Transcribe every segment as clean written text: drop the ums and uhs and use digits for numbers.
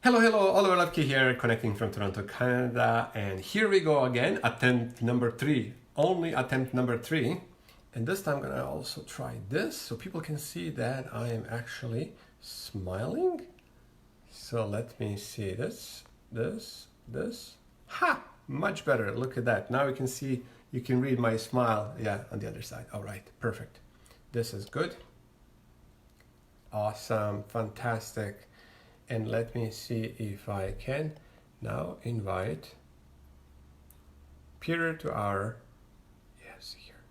Hello, Oliver Lepke here, connecting from Toronto, Canada, and here we go again, attempt number 3, only attempt number 3, and this time I'm gonna also try this so people can see that I am actually smiling. So let me see this, ha, much better, look at that. Now you can see, you can read my smile, yeah, on the other side. All right, perfect. This is good. Awesome, fantastic. And let me see if I can now invite Peter to our, yes, here,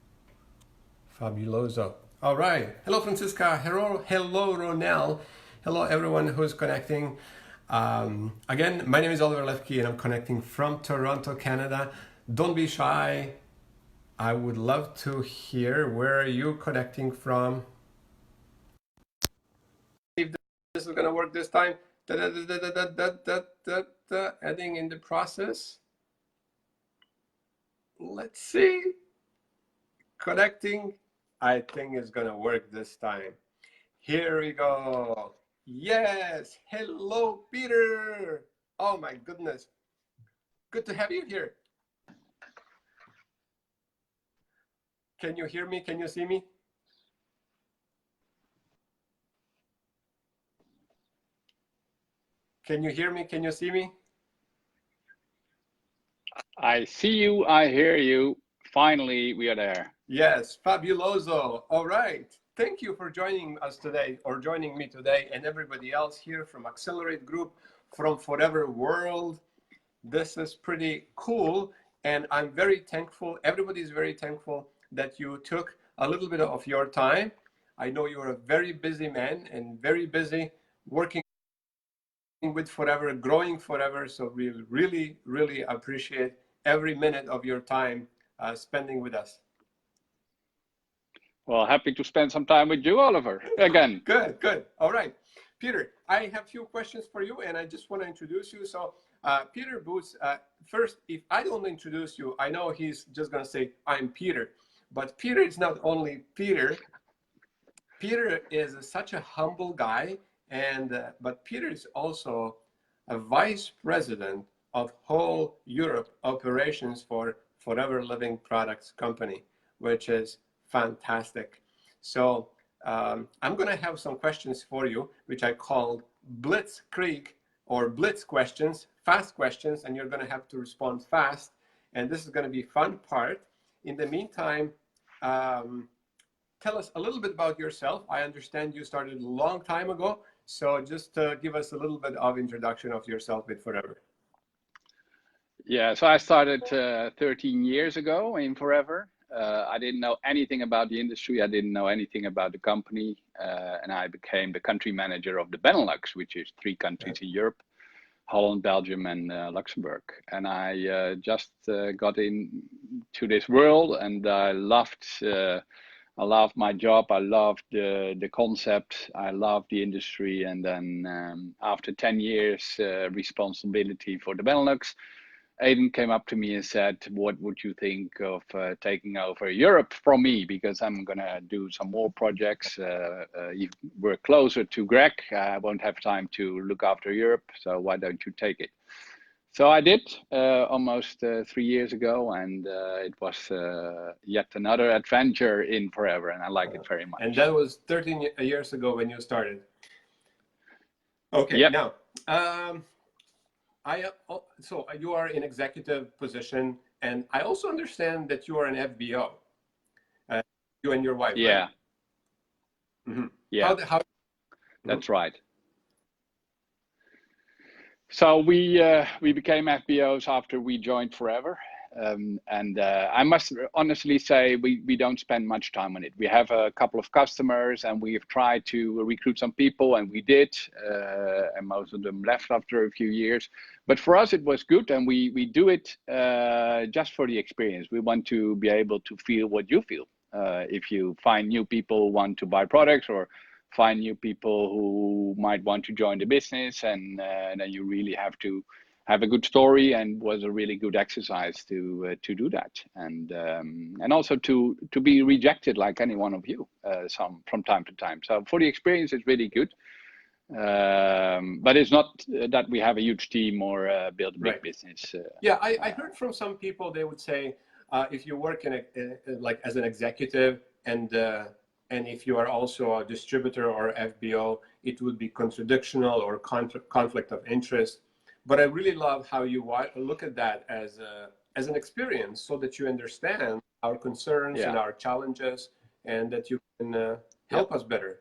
fabuloso. All right, hello Francisca, hello Ronel, hello everyone who's connecting. Again, my name is Oliver Lepke and I'm connecting from Toronto, Canada. Don't be shy, I would love to hear where are you connecting from. If this is gonna work this time. Adding in the process. Let's see. Connecting. I think it's gonna work this time. Here we go. Yes. Hello, Peter. Oh my goodness. Good to have you here. Can you hear me? Can you see me? Can you hear me? Can you see me? I see you, I hear you. Finally, we are there. Yes, fabuloso. All right. Thank you for joining us today, or joining me today, and everybody else here from Accelerate Group, from Forever World. This is pretty cool, and I'm very thankful. Everybody's very thankful that you took a little bit of your time. I know you're a very busy man and very busy working with Forever, growing Forever. So we really appreciate every minute of your time spending with us. Well, happy to spend some time with you, Oliver, again. Good. All right. Peter, I have a few questions for you and I just want to introduce you. So Peter Boots, first, if I don't introduce you, I know he's just going to say, I'm Peter. But Peter is not only Peter. Peter is such a humble guy. But Peter is also a vice president of whole Europe operations for Forever Living Products Company, which is fantastic. So I'm going to have some questions for you, which I called Blitz Questions, fast questions, and you're going to have to respond fast. And this is going to be a fun part. In the meantime, tell us a little bit about yourself. I understand you started a long time ago. So just give us a little bit of introduction of yourself with Forever. Yeah, so I started 13 years ago in Forever. I didn't know anything about the industry. I didn't know anything about the company. And I became the country manager of the Benelux, which is 3 countries in Europe, Holand, Belgium, and Luxembourg. And I just got into this world and I loved my job. I loved the concept. I loved the industry. And then after 10 years responsibility for the Benelux, Aiden came up to me and said, what would you think of taking over Europe from me? Because I'm going to do some more projects. We're closer to Greg. I won't have time to look after Europe. So why don't you take it? So I did almost 3 years ago, and it was yet another adventure in Forever, and I like it very much. And that was 13 years ago when you started. Okay, yep. Now, so you are in executive position, and I also understand that you are an FBO, you and your wife, yeah. Right? Mm-hmm. Yeah, that's right. So we became FBOs after we joined Forever, and I must honestly say we don't spend much time on it. We have a couple of customers, and we've tried to recruit some people, and we did, and most of them left after a few years. But for us, it was good, and we do it just for the experience. We want to be able to feel what you feel. If you find new people who want to buy products, or find new people who might want to join the business, and then you really have to have a good story, and was a really good exercise to do that, and also to be rejected like any one of you from time to time. So for the experience, it's really good. But it's not that we have a huge team or build a big business. Yeah, I heard from some people, they would say, if you work in like as an executive and if you are also a distributor or FBO, it would be contradictional or conflict of interest. But I really love how you look at that as an experience, so that you understand our concerns and our challenges, and that you can help us better.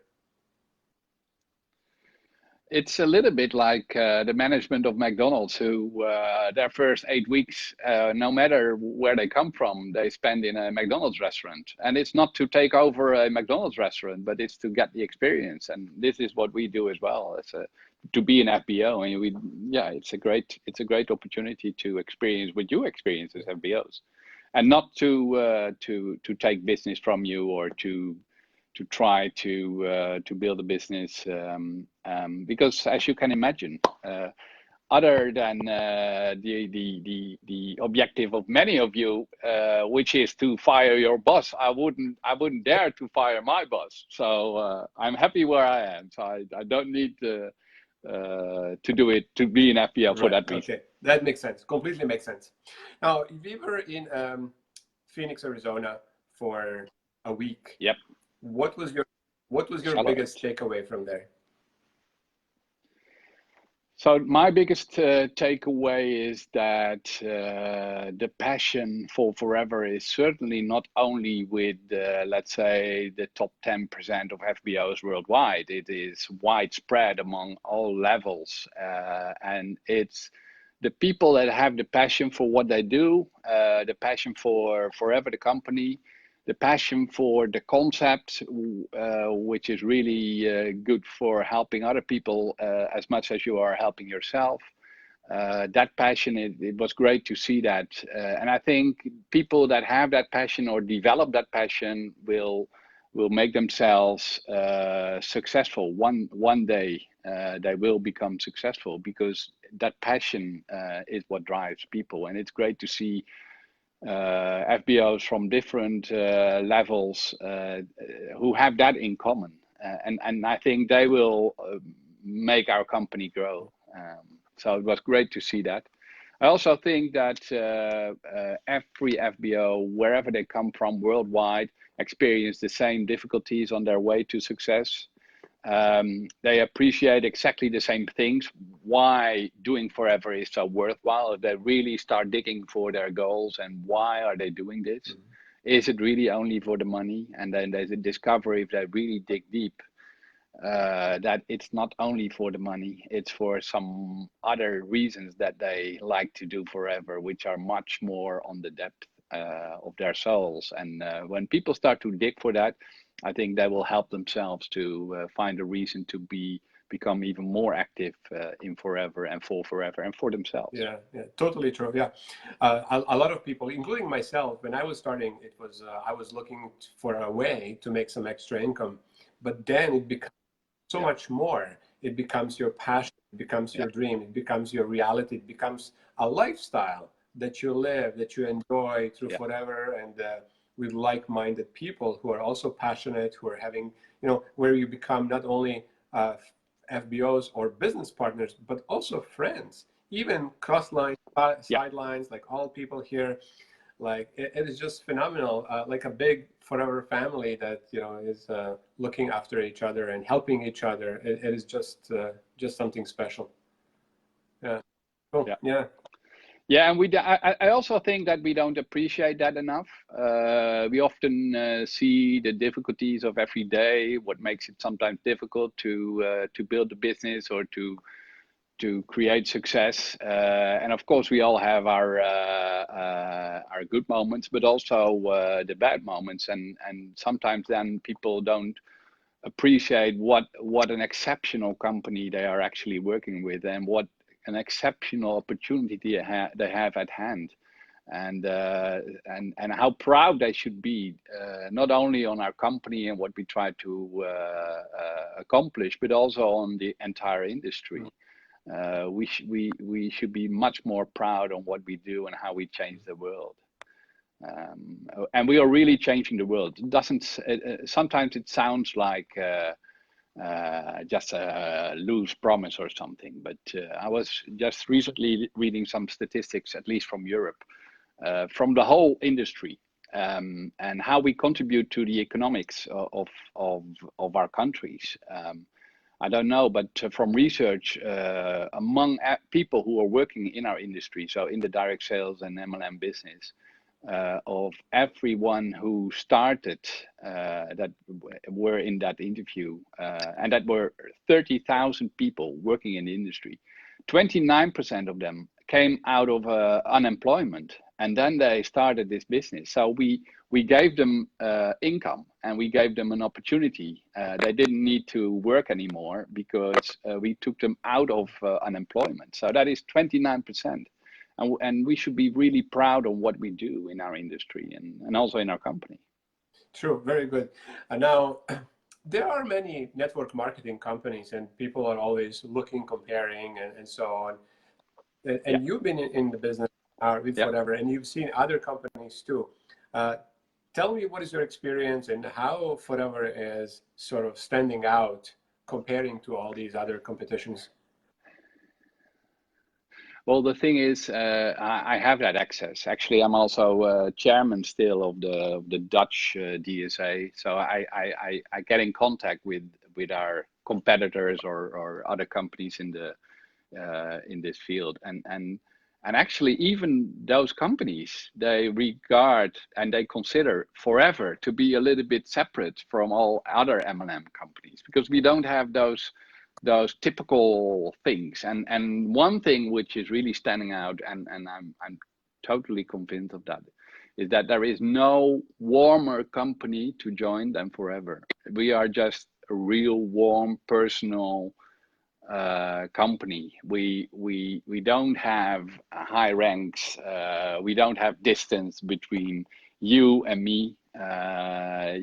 It's a little bit like the management of McDonald's, who their first 8 weeks, no matter where they come from, they spend in a McDonald's restaurant. And it's not to take over a McDonald's restaurant, but it's to get the experience. And this is what we do as well. It's to be an FBO, and it's a great opportunity to experience what you experience as FBOs, and not to take business from you or to try to build a business, because as you can imagine, other than the objective of many of you, which is to fire your boss, I wouldn't dare to fire my boss. So I'm happy where I am. So I don't need to do it to be an FBO for that reason. Okay, that makes sense. Completely makes sense. Now, we were in Phoenix, Arizona for a week. Yep. What was your biggest takeaway from there? So my biggest takeaway is that the passion for Forever is certainly not only with, let's say, the top 10% of FBOs worldwide. It is widespread among all levels, and it's the people that have the passion for what they do, the passion for Forever the company, the passion for the concept, which is really good for helping other people as much as you are helping yourself. That passion, it was great to see that. And I think people that have that passion or develop that passion will make themselves successful. One day they will become successful, because that passion is what drives people. And it's great to see FBOs from different levels who have that in common, and I think they will make our company grow. So it was great to see that. I also think that every FBO, wherever they come from worldwide, experience the same difficulties on their way to success. They appreciate exactly the same things. Why doing Forever is so worthwhile. They really start digging for their goals, and why are they doing this? Mm-hmm. Is it really only for the money? And then there's a discovery, if they really dig deep, that it's not only for the money, it's for some other reasons that they like to do Forever, which are much more on the depth of their souls. And when people start to dig for that, I think they will help themselves to find a reason to become even more active in Forever and for Forever and for themselves. Yeah, totally true. Yeah, a lot of people, including myself, when I was starting, it was I was looking for a way to make some extra income, but then it becomes so much more. It becomes your passion, it becomes your dream, it becomes your reality, it becomes a lifestyle that you live, that you enjoy through Forever, and with like-minded people who are also passionate, who are having, where you become not only FBOs or business partners, but also friends, even cross-line, sidelines, like all people here. Like it is just phenomenal, like a big Forever family that is looking after each other and helping each other. It is just something special. Yeah. Cool. Yeah. Yeah, and I also think that we don't appreciate that enough. We often see the difficulties of every day, what makes it sometimes difficult to build a business or to create success. And of course, we all have our good moments, but also the bad moments. And sometimes then people don't appreciate what an exceptional company they are actually working with, and what an exceptional opportunity they have at hand, and how proud they should be, not only on our company and what we try to accomplish, but also on the entire industry. We should be much more proud on what we do and how we change the world. And we are really changing the world. It doesn't. Sometimes it sounds like just a loose promise or something. But I was just recently reading some statistics, at least from Europe, from the whole industry, and how we contribute to the economics of our countries. I don't know, but from research among people who are working in our industry, so in the direct sales and MLM business, of everyone who started that were in that interview, and that were 30,000 people working in the industry, 29% of them came out of unemployment, and then they started this business. So we gave them income, and we gave them an opportunity. They didn't need to work anymore because we took them out of unemployment. So that is 29%. And we should be really proud of what we do in our industry and also in our company. True, very good. And now, there are many network marketing companies, and people are always looking, comparing, and so on. And Yeah. you've been in the business with Yeah. whatever, and you've seen other companies too. Tell me, what is your experience and how Forever is sort of standing out comparing to all these other competitions? Well, the thing is, I have that access. Actually, I'm also chairman still of the Dutch DSA, so I get in contact with our competitors or other companies in this field, and actually even those companies, they regard and they consider Forever to be a little bit separate from all other MLM companies, because we don't have those typical things. And one thing which is really standing out, and I'm totally convinced of that, is that there is no warmer company to join than Forever. We are just a real warm, personal company. We don't have high ranks. We don't have distance between you and me.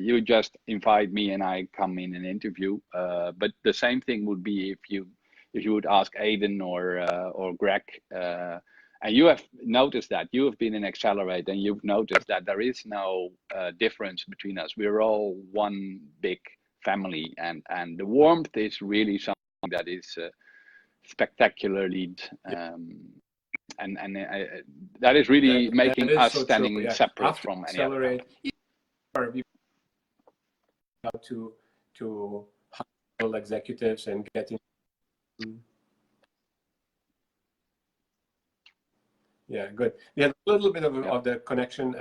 You just invite me and I come in an interview. But the same thing would be if you would ask Aiden or Greg. And you have noticed that. You have been in Accelerate, and you've noticed that there is no difference between us. We're all one big family, and the warmth is really something that is spectacularly, and that is really making is us so standing true, yeah. separate After from any Accelerate, other company. to high-level executives and getting. Yeah, good. We had a little bit of the connection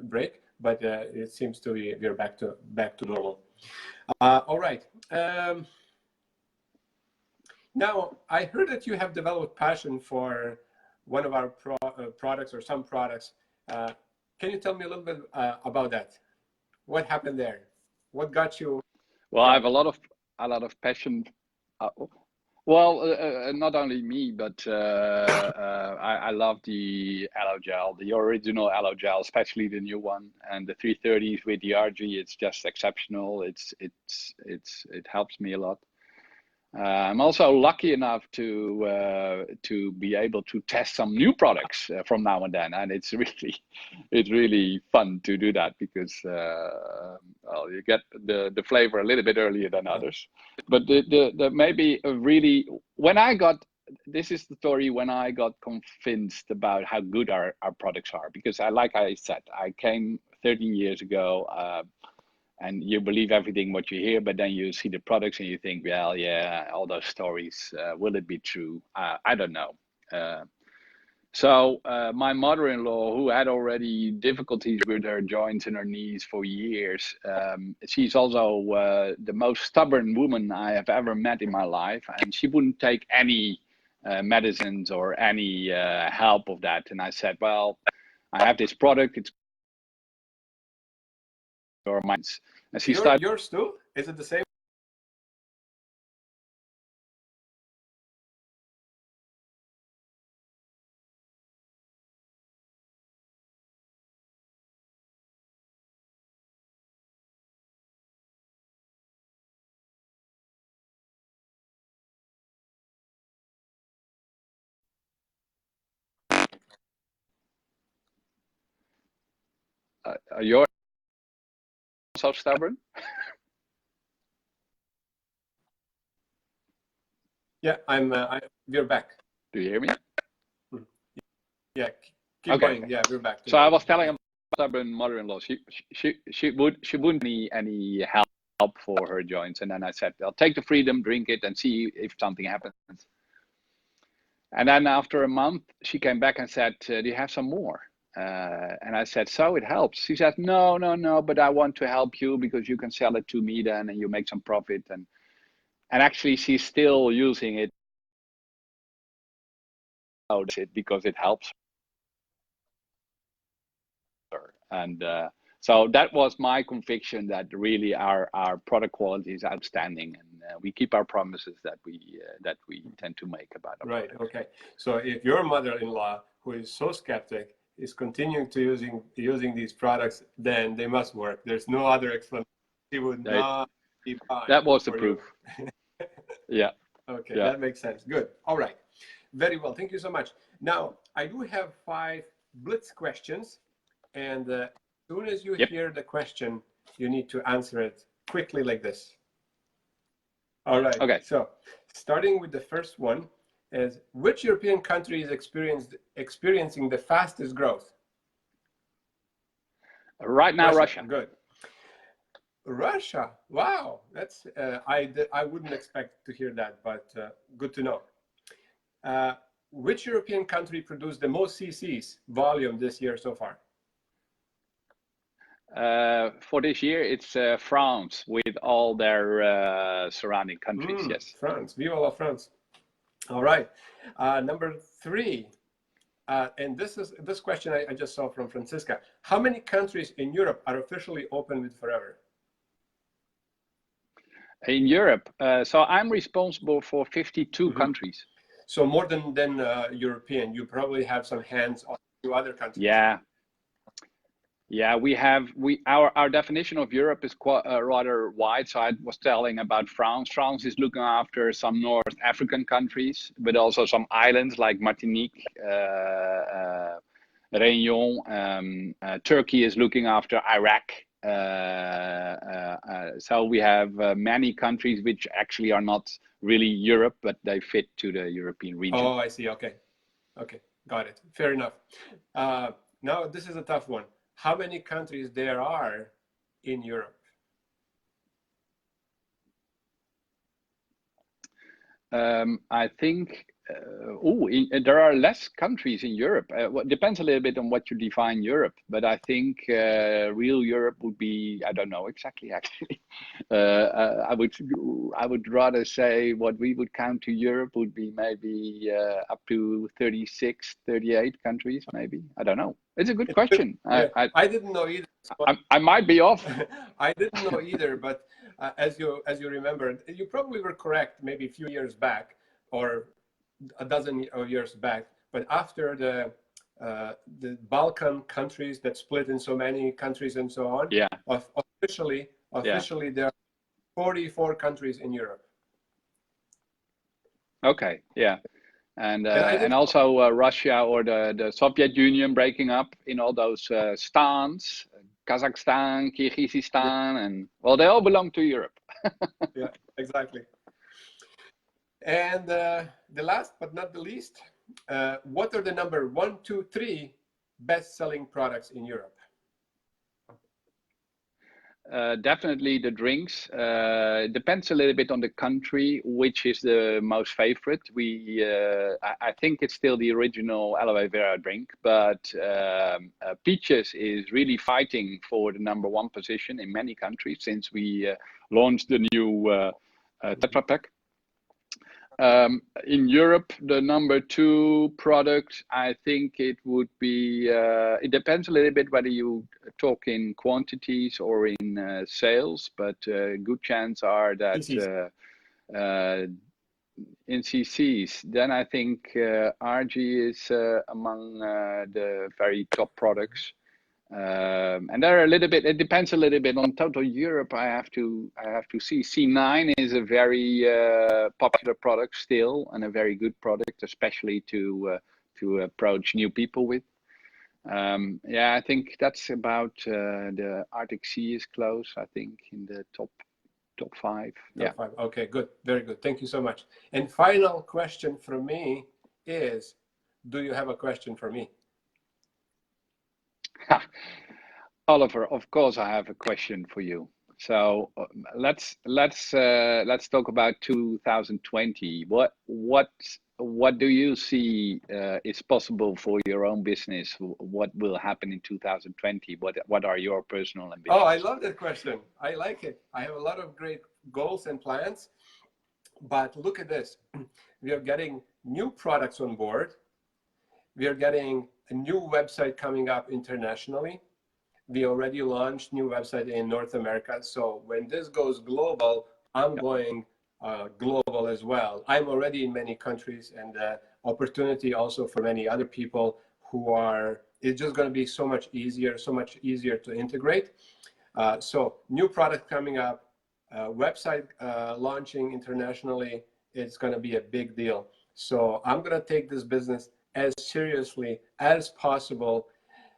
break, but it seems to be we're back to normal. All right. Now, I heard that you have developed passion for one of our products or some products. Can you tell me a little bit about that? What happened there? What got you? Well, I have a lot of passion. Well, not only me, but I love the Aloe gel, the original Aloe gel, especially the new one, and the 330s with the ARGI. It's just exceptional. It helps me a lot. I'm also lucky enough to be able to test some new products from now and then, and it's really fun to do that, because well, you get the flavor a little bit earlier than others. But the maybe really, when I got, this is the story when I got convinced about how good our products are, because like I said, I came 13 years ago. And you believe everything what you hear, but then you see the products and you think, well, yeah, all those stories, will it be true? I don't know. So my mother-in-law, who had already difficulties with her joints and her knees for years, she's also the most stubborn woman I have ever met in my life, and she wouldn't take any medicines or any help of that. And I said, well, I have this product. It's your minds. And she started. Yours too? Is it the same? You're so stubborn? Yeah, we're back. Do you hear me? Yeah, keep going. Yeah, we're back. So I was telling about stubborn mother-in-law. She wouldn't need any help for her joints, and then I said, "I'll take the freedom, drink it, and see if something happens." And then after a month, she came back and said, "Do you have some more?" And I said, "So it helps." She said, "No, but I want to help you because you can sell it to me then, and you make some profit." And actually, she's still using it because it helps her. And so that was my conviction that really our product quality is outstanding, and we keep our promises that we tend to make about our right. products. Okay. So if your mother-in-law, who is so skeptic, is continuing to using these products, then they must work. There's no other explanation. She would not be buying. That was the proof. Yeah. Okay, that makes sense. Good. All right. Very well. Thank you so much. Now, I do have 5 Blitz questions, and as soon as you hear the question, you need to answer it quickly like this. All right. Okay. So, starting with the first one is, which European country is experiencing the fastest growth? Right now, Russia. Good. Russia. Wow. That's I wouldn't expect to hear that, but good to know. Which European country produced the most CCs volume this year so far? For this year, it's France with all their surrounding countries. Yes. France. Viva la France. All right. Number 3. And this question I just saw from Francisca. How many countries in Europe are officially open with Forever? In Europe, so I'm responsible for 52 countries. So more than European. You probably have some hands on to other countries. Yeah, our definition of Europe is quite rather wide. So I was telling about France. France is looking after some North African countries, but also some islands like Martinique, Réunion. Turkey is looking after Iraq. So we have many countries which actually are not really Europe, but they fit to the European region. Oh, I see. Okay, got it. Fair enough. Now this is a tough one. How many countries there are in Europe? I think there are less countries in Europe. It depends a little bit on what you define Europe, but I think real Europe would be, I don't know exactly actually. I would rather say what we would count to Europe would be maybe up to 36, 38 countries, maybe. I don't know. It's a good question. I didn't know either. I might be off. I didn't know either, but as you remember, you probably were correct maybe a few years back or a dozen years back. But after the Balkan countries that split in so many countries and so on, officially there are 44 countries in Europe. Okay, yeah. And also Russia or the Soviet Union breaking up in all those stans, Kazakhstan, Kyrgyzstan, and well, they all belong to Europe. Yeah, exactly. And the last but not the least, what are the number 1, 2, 3 best-selling products in Europe? Definitely the drinks. It depends a little bit on the country, which is the most favorite. I think it's still the original Aloe Vera drink, but peaches is really fighting for the #1 position in many countries since we launched the new Tetra Pak. In Europe, the #2 product, I think it would be, it depends a little bit whether you talk in quantities or in sales, but good chance are that in CCs, then I think ARGI is among the very top products. And they're a little bit, it depends a little bit on total Europe. I have to see. C9 is a very popular product still, and a very good product, especially to approach new people with. I think that's about the Arctic Sea is close, I think, in the top top 5. Top 5. Okay, good. Very good. Thank you so much. And final question from me is, do you have a question for me? Oliver, of course I have a question for you. So let's talk about 2020. What do you see is possible for your own business? What will happen in 2020? What are your personal ambitions? Oh, I love that question. I like it. I have a lot of great goals and plans, but look at this. We are getting new products on board. We are getting a new website coming up internationally. We already launched new website in North America. So when this goes global, I'm going global as well. I'm already in many countries, and opportunity also for many other people who are, it's just going to be so much easier to integrate. So new product coming up, website launching internationally, it's going to be a big deal. So I'm going to take this business as seriously as possible,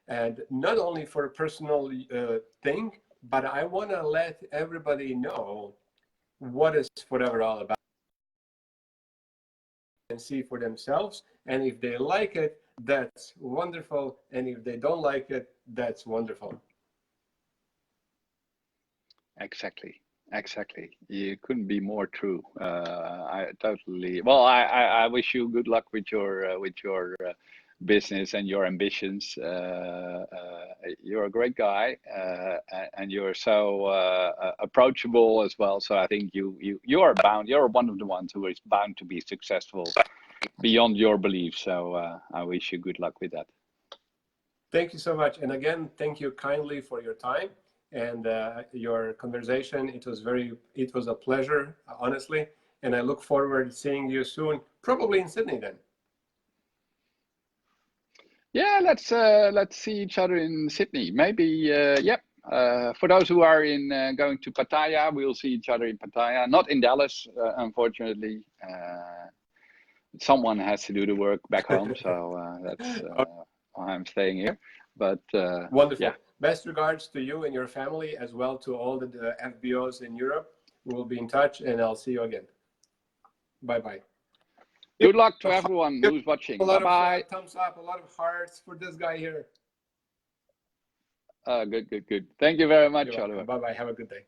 and not only for a personal thing, but I want to let everybody know what is Forever all about and see for themselves. And if they like it, that's wonderful. And if they don't like it, that's wonderful. Exactly. You couldn't be more true. I totally. Well, I wish you good luck with your business and your ambitions. You're a great guy, and you're so approachable as well. So I think you're one of the ones who is bound to be successful beyond your beliefs. So I wish you good luck with that. Thank you so much, and again, thank you kindly for your time and your conversation. It was a pleasure, honestly, and I look forward to seeing you soon, probably in Sydney then. Yeah, let's see each other in Sydney. Maybe, yep. For those who are going to Pattaya, we'll see each other in Pattaya. Not in Dallas, unfortunately. Someone has to do the work back home, so that's why I'm staying here. But wonderful. Yeah. Best regards to you and your family, as well to all the FBOs in Europe. We'll be in touch, and I'll see you again. Bye-bye. Good luck to everyone who's watching. Bye-bye. Thumbs up, a lot of hearts for this guy here. Good. Thank you very much, Oliver. Bye-bye. Have a good day.